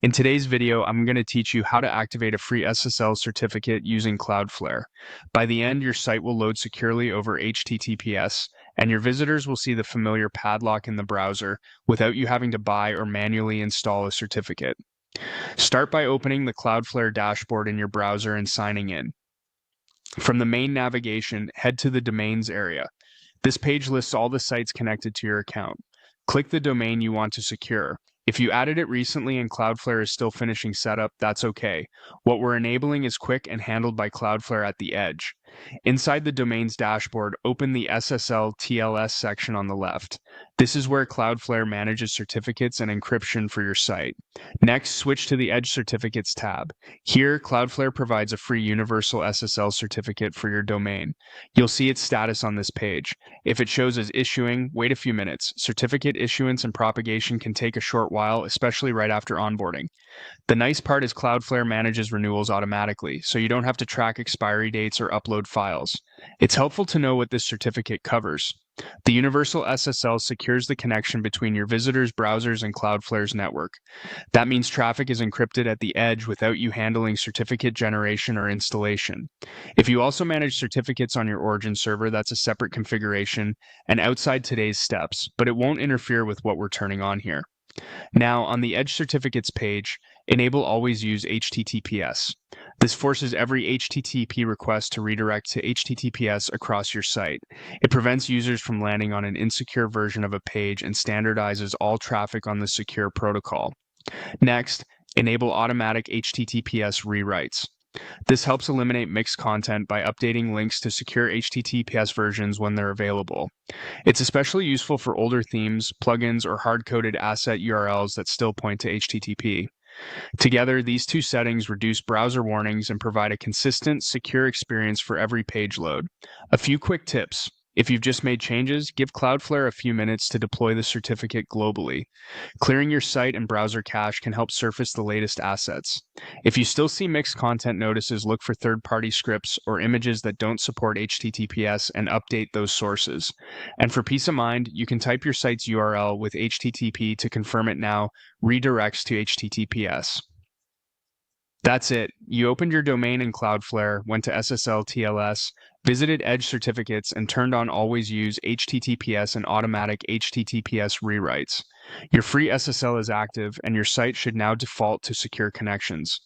In today's video, I'm going to teach you how to activate a free SSL certificate using Cloudflare. By the end, your site will load securely over HTTPS, and your visitors will see the familiar padlock in the browser without you having to buy or manually install a certificate. Start by opening the Cloudflare dashboard in your browser and signing in. From the main navigation, head to the domains area. This page lists all the sites connected to your account. Click the domain you want to secure. If you added it recently and Cloudflare is still finishing setup, that's okay. What we're enabling is quick and handled by Cloudflare at the edge. Inside the domains dashboard, open the SSL TLS section on the left. This is where Cloudflare manages certificates and encryption for your site. Next, switch to the Edge Certificates tab. Here, Cloudflare provides a free universal SSL certificate for your domain. You'll see its status on this page. If it shows as issuing, wait a few minutes. Certificate issuance and propagation can take a short while, especially right after onboarding. The nice part is Cloudflare manages renewals automatically, so you don't have to track expiry dates or upload files. It's helpful to know what this certificate covers. The Universal SSL secures the connection between your visitors' browsers and Cloudflare's network. That means traffic is encrypted at the edge without you handling certificate generation or installation. If you also manage certificates on your origin server, that's a separate configuration and outside today's steps, but it won't interfere with what we're turning on here. Now, on the Edge Certificates page, enable Always Use HTTPS. This forces every HTTP request to redirect to HTTPS across your site. It prevents users from landing on an insecure version of a page and standardizes all traffic on the secure protocol. Next, enable automatic HTTPS rewrites. This helps eliminate mixed content by updating links to secure HTTPS versions when they're available. It's especially useful for older themes, plugins, or hard-coded asset URLs that still point to HTTP. Together, these two settings reduce browser warnings and provide a consistent, secure experience for every page load. A few quick tips. If you've just made changes, give Cloudflare a few minutes to deploy the certificate globally. Clearing your site and browser cache can help surface the latest assets. If you still see mixed content notices, look for third-party scripts or images that don't support HTTPS and update those sources. And for peace of mind, you can type your site's URL with HTTP to confirm it now redirects to HTTPS. That's it. You opened your domain in Cloudflare, went to SSL TLS, visited Edge Certificates, and turned on Always Use HTTPS and automatic HTTPS rewrites. Your free SSL is active, and your site should now default to secure connections.